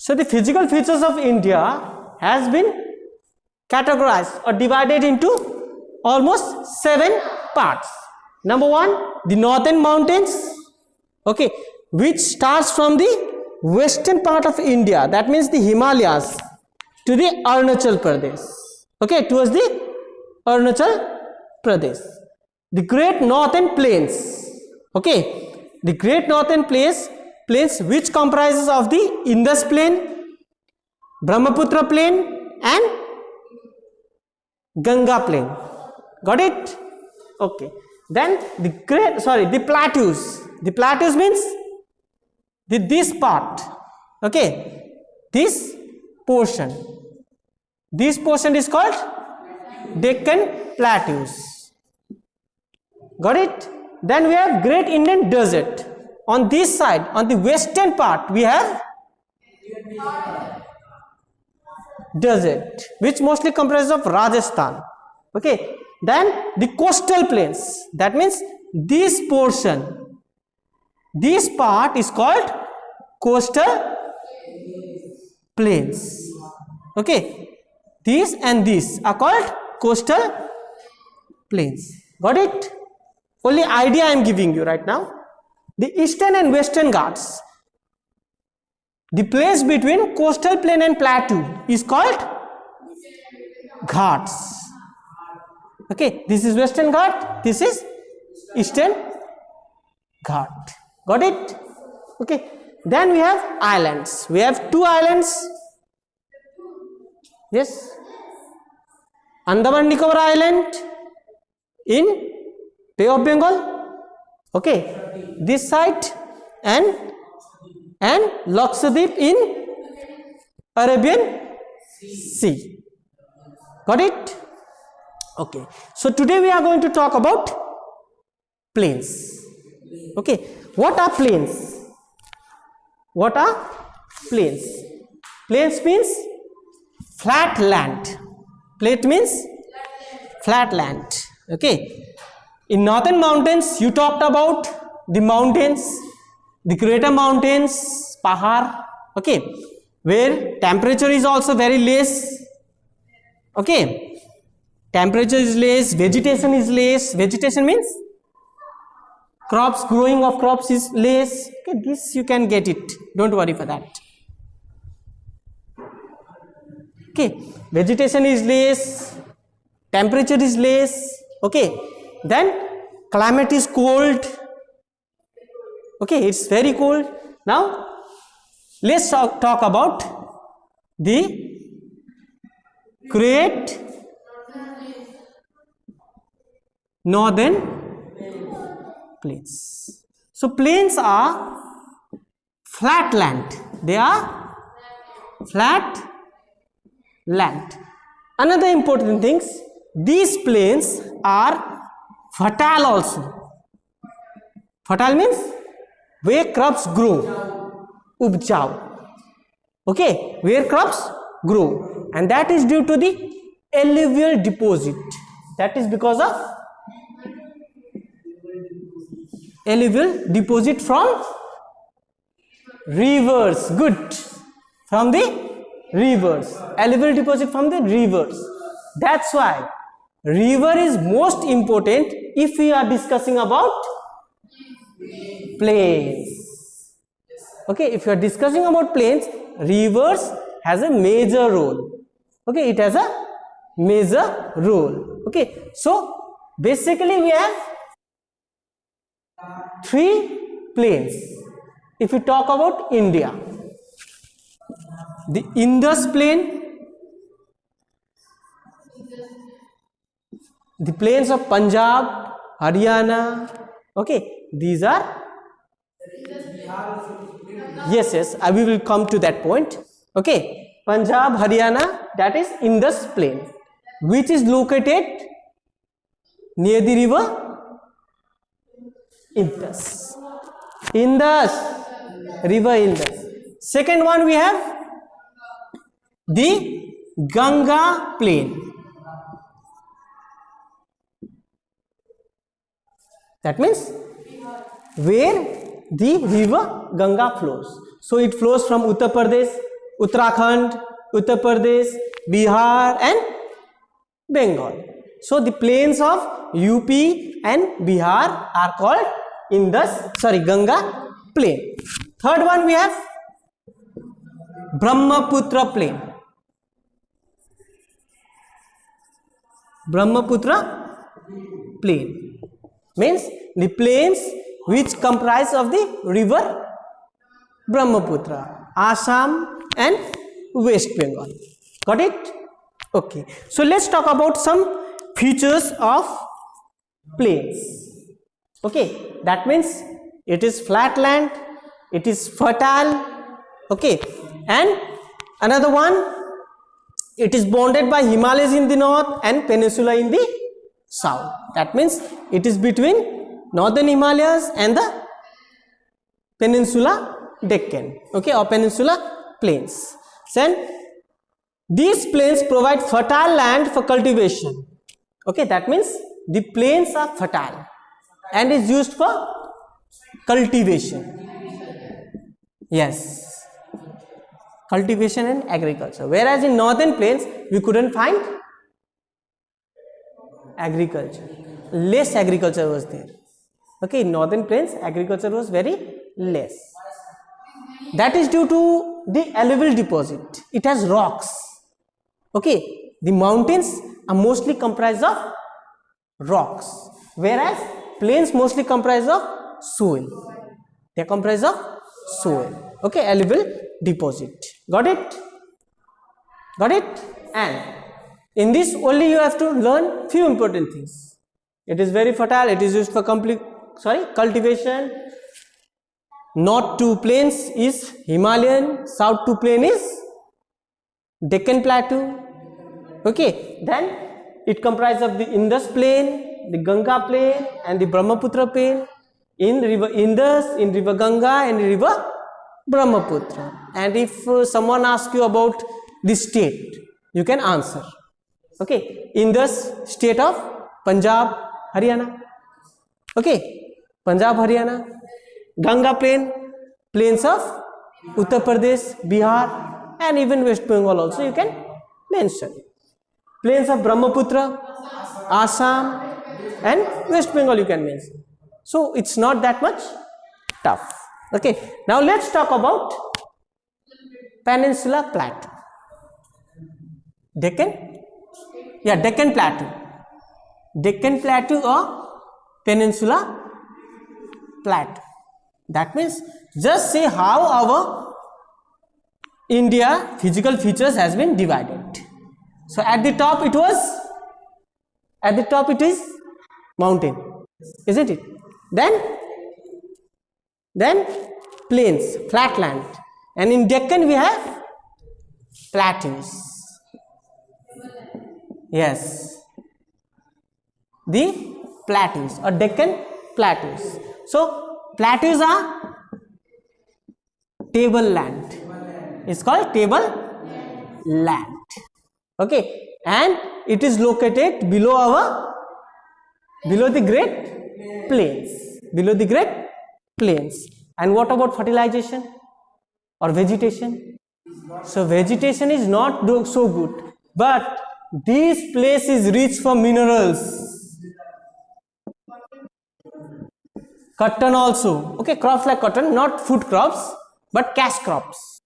So the physical features of India has been categorized or divided into almost 7 parts. Number 1, the northern mountains, okay, which starts from the western part of India, that means the Himalayas, to the Arunachal Pradesh, okay, towards the Arunachal Pradesh. The great northern plains, okay, the great northern plains which comprises of the Indus plain, Brahmaputra plain and Ganga plain. Got it? Okay. Then the plateaus. The plateaus means this part, okay, this portion is called Deccan Plateaus. Got it? Then we have Great Indian Desert. On this side, on the western part, we have desert, which mostly comprises of Rajasthan. Okay. Then the coastal plains, that means this portion, this part is called coastal plains. Okay. These and these are called coastal plains. Got it? Only idea I am giving you right now. The eastern and western Ghats, the place between coastal plain and plateau is called Ghats. Okay, this is western Ghat, this is eastern Ghat. Got it? Okay. Then we have islands. We have 2 islands. Yes. Andaman Nicobar Island in Bay of Bengal. Okay. This side and Lakshadweep in Arabian Sea. Got it? Okay. So today we are going to talk about plains. Okay. What are plains? What are plains? Plains means flat land. Plain means flat land. Okay. In northern mountains, you talked about the mountains, the greater mountains, Pahar, okay, where temperature is also very less. Okay. Temperature is less, vegetation is less. Vegetation means crops, growing of crops is less. Okay, this you can get it. Don't worry for that. Okay, vegetation is less, temperature is less. Okay, then climate is cold. Okay, it's very cold. Now let's talk about the great northern plains. So plains are flat land. They are flat land. Another important thing, these plains are fertile also. Fertile means where crops grow. Ubjao. Okay, where crops grow, and that is due to the alluvial deposit. That is because of alluvial deposit from rivers. Good. From the rivers. Alluvial deposit from the rivers. That's why river is most important if we are discussing about plains. Okay, if you are discussing about plains, rivers has a major role. Okay, it has a major role. Okay, so basically we have 3 plains. If we talk about India, the Indus plain, the plains of Punjab, Haryana. Okay, these are, yes, we will come to that point. Okay, Punjab, Haryana, that is Indus plain, which is located near the river Indus. River Indus. Second one we have the Ganga plain. That means where the river Ganga flows. So it flows from Uttar Pradesh, Uttarakhand, Uttar Pradesh, Bihar and Bengal. So the plains of UP and Bihar are called Ganga plain. Third one we have Brahmaputra plain. Brahmaputra plain means the plains which comprise of the river Brahmaputra, Assam and West Bengal. Got it? Okay. So let's talk about some features of plains. Okay, that means it is flat land, it is fertile. Okay, and another one, it is bounded by Himalayas in the north and peninsula in the south. That means it is between northern Himalayas and the peninsula Deccan, okay, or peninsula plains. Then these plains provide fertile land for cultivation. Okay, that means the plains are fertile and is used for cultivation. Yes, cultivation and agriculture. Whereas in northern plains we couldn't find agriculture. Less agriculture was there. Okay, in northern plains agriculture was very less. That is due to the alluvial deposit. It has rocks. Okay, the mountains are mostly comprised of rocks, whereas plains mostly comprise of soil. They are comprised of soil. Okay, alluvial deposit. Got it? Got it? And in this only you have to learn few important things. It is very fertile. It is used for cultivation. North to plains is Himalayan, south to plain is Deccan Plateau. Okay, then it comprises of the Indus plain, the Ganga plain and the Brahmaputra plain in river Indus, in river Ganga and river Brahmaputra. And if someone asks you about this state, you can answer. Okay, Indus, state of Punjab, Haryana. Okay, Punjab, Haryana. Ganga plain, plains of Uttar Pradesh, Bihar and even West Bengal also you can mention. Plains of Brahmaputra, Assam and West Bengal you can mention. So it's not that much tough. Okay, now let's talk about Peninsula Plateau. Deccan? Yeah, Deccan Plateau. Deccan Plateau or Peninsula Plateau. That means just say how our India physical features has been divided. So at the top it is mountain, isn't it? Then plains, flat land, and in Deccan we have plateaus. Yes, the plateaus or Deccan plateaus. So plateaus are tableland. It's called tableland. Okay, and it is located below the Great Plains. Below the Great Plains. And what about fertilization or vegetation? So vegetation is not so good, but this place is rich for minerals. Cotton also. Okay, crops like cotton, not food crops, but cash crops.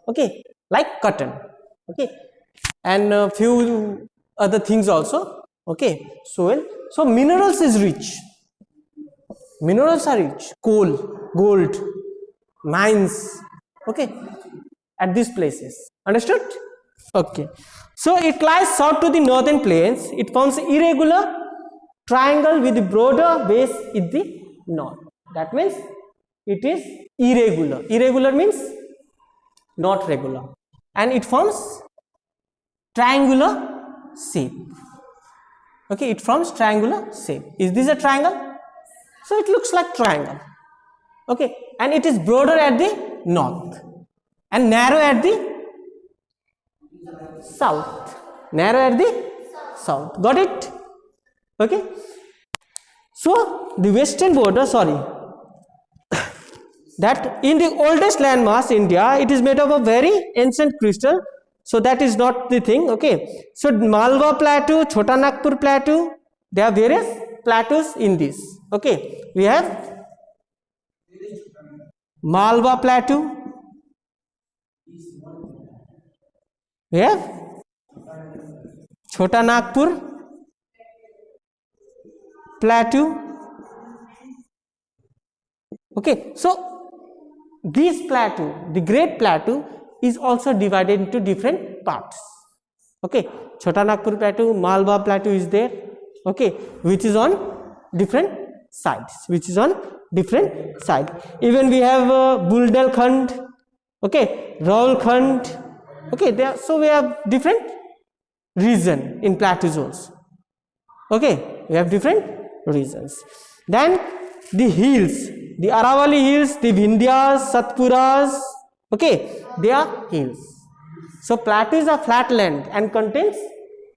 Okay, like cotton. Okay, and a few other things also. Okay, soil. So minerals is rich. Minerals are rich. Coal, gold, mines. Okay, at these places. Understood? Okay. So it lies south to the northern plains. It forms an irregular triangle with the broader base in the north. That means it is irregular. Irregular means not regular, and it forms triangular shape. Okay, it forms triangular shape. Is this a triangle? So it looks like triangle. Okay, and it is broader at the north and narrow at the south. Narrow at the south. Got it? Okay. So the western border, that in the oldest landmass India, it is made up of very ancient crystal. So that is not the thing. Okay, so Malwa Plateau, Chota Nagpur Plateau, there are various plateaus in this. Okay, we have Malwa Plateau, we have Chota Nagpur Plateau. Okay, so this plateau, the Great Plateau, is also divided into different parts. Okay, Chota Nagpur Plateau, Malwa Plateau is there. Okay, which is on different sides. Even we have Bundelkhand. Okay, Rawalkhand. Okay, there. So we have different region in plateau zones. Okay, we have different regions. Then the hills, the Aravalli hills, the Vindhyas, Satpuras. Okay, they are hills. So plateaus are flat land and contains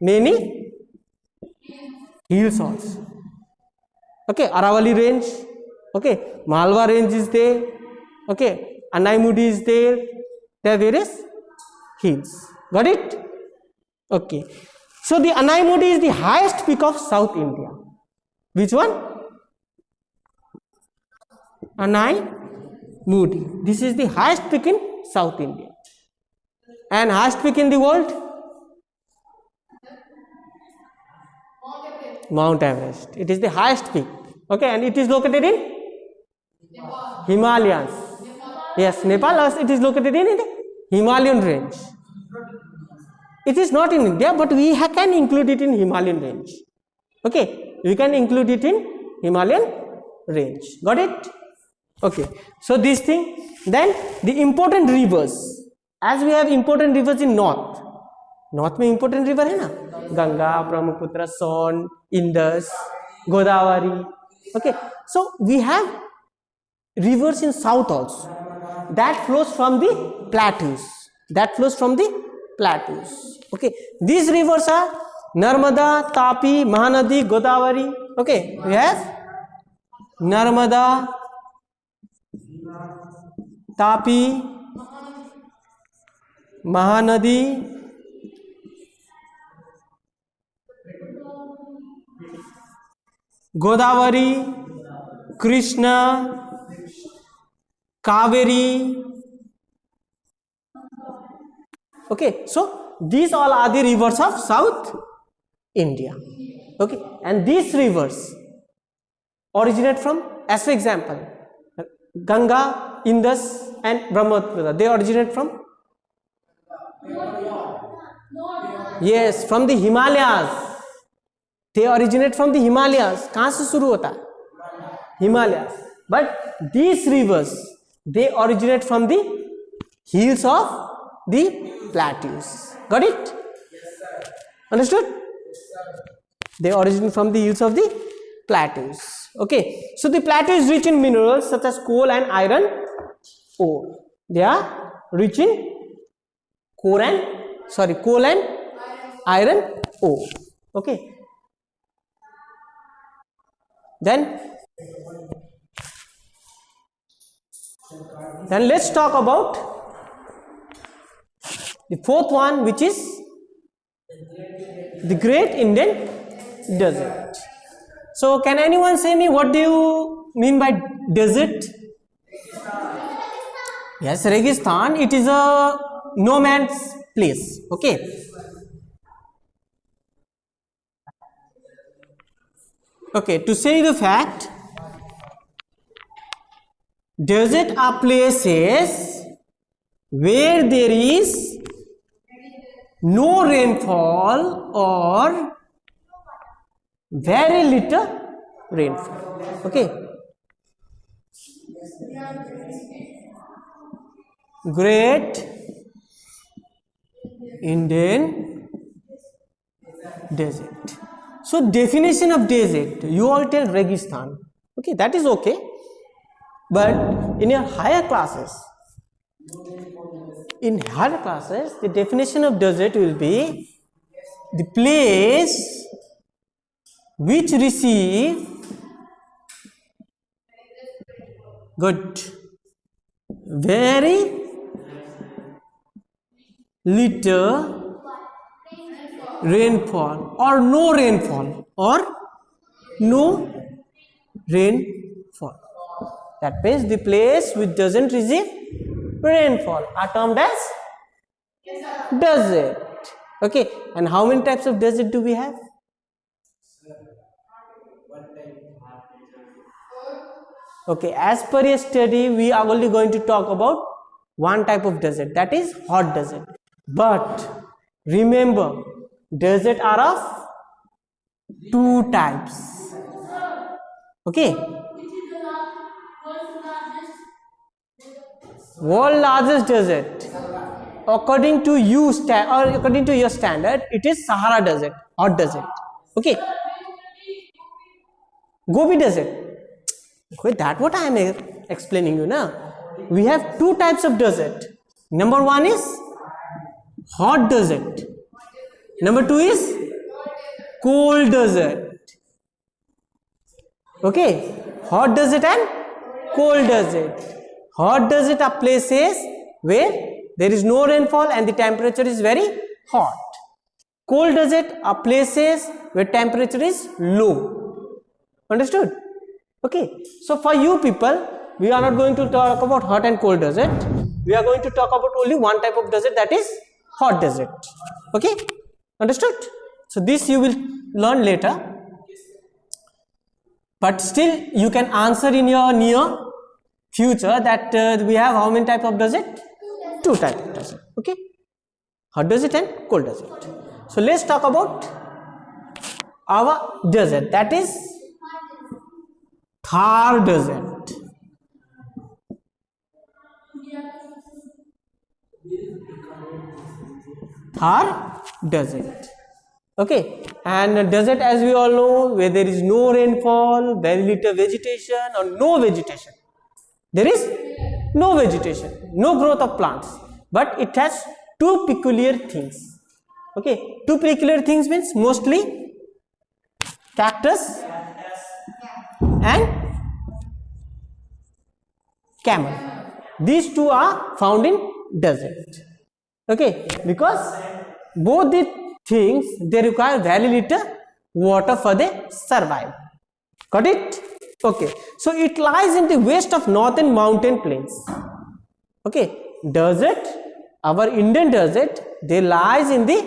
many hills also. Okay, Aravalli range. Okay, Malwa range is there. Okay, Anaimudi is there. There are various hills. Got it? Okay. So the Anaimudi is the highest peak of South India. Which one? Anaimudi. This is the highest peak in South India. And highest peak in the world? Mount Everest. It is the highest peak. Okay, and it is located in Himalayas. Yes, Nepal. It is located in the Himalayan range. It is not in India, but we can include it in Himalayan range. Okay, we can include it in Himalayan range. Got it? Okay. So this thing. Then the important rivers. As we have important rivers in north. North में important river है ना? Ganga, Brahmaputra, Son, Indus, Godavari. Okay. So we have rivers in south also. That flows from the plateaus. Okay. These rivers are Narmada, Tapi, Mahanadi, Godavari. Okay. We have Narmada, Tapi, Mahanadi, Godavari, Krishna, Kaveri. Okay, so these all are the rivers of South India. Okay, and these rivers originate from, as for example, Ganga, Indus, and Brahmaputra. They originate from? Yes, from the Himalayas. They originate from the Himalayas. कहाँ से शुरू होता है? Himalayas. But these rivers, they originate from the hills of the plateaus. Got it? Understood? They originate from the hills of the plateaus. Okay. So the plateau is rich in minerals such as coal and iron ore. They are rich in coal and iron ore. Okay. Then let's talk about the fourth one, which is the Great Indian Desert. So can anyone say me what do you mean by desert? Yes, Registan. It is a no man's place. Okay. Okay, to say the fact, desert are places where there is no rainfall or very little rainfall. Okay. Great Indian Desert. So definition of desert, you all tell Registan. Okay, that is okay. But in your higher classes, the definition of desert will be the place which receive good very little rainfall or no rainfall or no rainfall. That means the place which doesn't receive rainfall are termed as desert. Okay, and how many types of desert do we have? Okay, as per a study, we are only going to talk about one type of desert, that is hot desert. But remember, desert are of two types. Okay, world largest desert, according to you or according to your standard, it is Sahara Desert, hot desert. Okay, Gobi Desert. Okay, that's what I am explaining you now. We have two types of desert. Number one is hot desert. Number two is cold desert. Okay, hot desert and cold desert. Hot desert are places where there is no rainfall and the temperature is very hot. Cold desert are places where temperature is low. Understood? Okay, so for you people, we are not going to talk about hot and cold desert. We are going to talk about only one type of desert, that is hot desert. Okay, understood? So this you will learn later, but still you can answer in your near future that we have how many types of desert? Two types of desert. Okay, hot desert and cold desert. So let's talk about our desert, that is Thar Desert. Thar Desert. Okay, and desert, as we all know, where there is no rainfall, very little vegetation or no vegetation. There is no vegetation, no growth of plants, but it has two peculiar things. Okay, two peculiar things means mostly cactus and camel. These two are found in desert. Okay, because both the things, they require very little water for their survival. Got it? Okay, so it lies in the west of northern mountain plains. Okay, desert, our Indian desert, they lies in the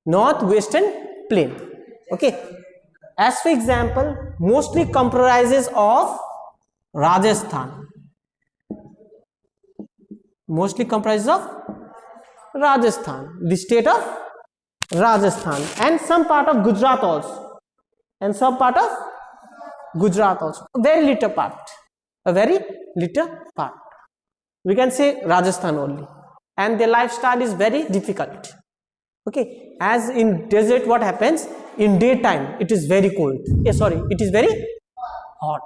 northwestern plain. Okay, as for example, mostly comprises of Rajasthan. Mostly comprises of Rajasthan, the state of Rajasthan, and some part of Gujarat also, and some part of Gujarat also, very little part, a very little part. We can say Rajasthan only, and their lifestyle is very difficult. Okay, as in desert, what happens in daytime? It is very cold. It is very hot,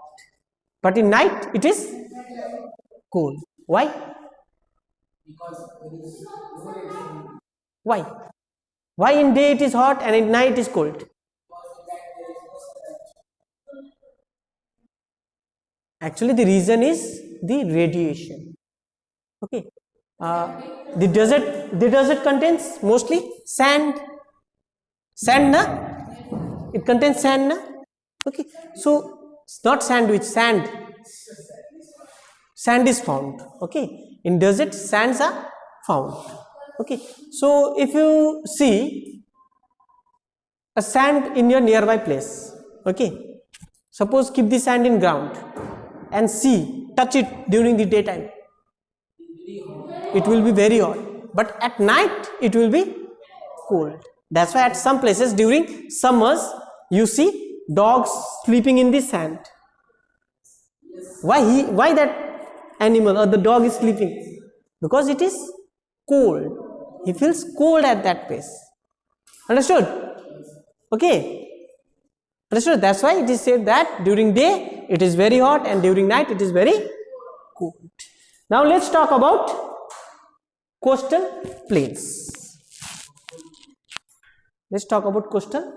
but in night it is cold. Why? Why? Why in day it is hot and in night it is cold? Actually, the reason is the radiation. Okay, the desert contains mostly sand. Sand, na? It contains sand, na? Okay, so it's not sandwich, sand. Sand is found. Okay, in desert sands are found. Okay, so if you see a sand in your nearby place, okay, suppose keep the sand in ground and touch it during the daytime, it will be very hot, but at night it will be cold. That's why at some places during summers you see dogs sleeping in the sand. Why that animal or the dog is sleeping? Because it is cold. He feels cold at that place. Understood? Okay, understood? That's why it is said that during day it is very hot and during night it is very cold. Now let's talk about coastal plains. Let's talk about coastal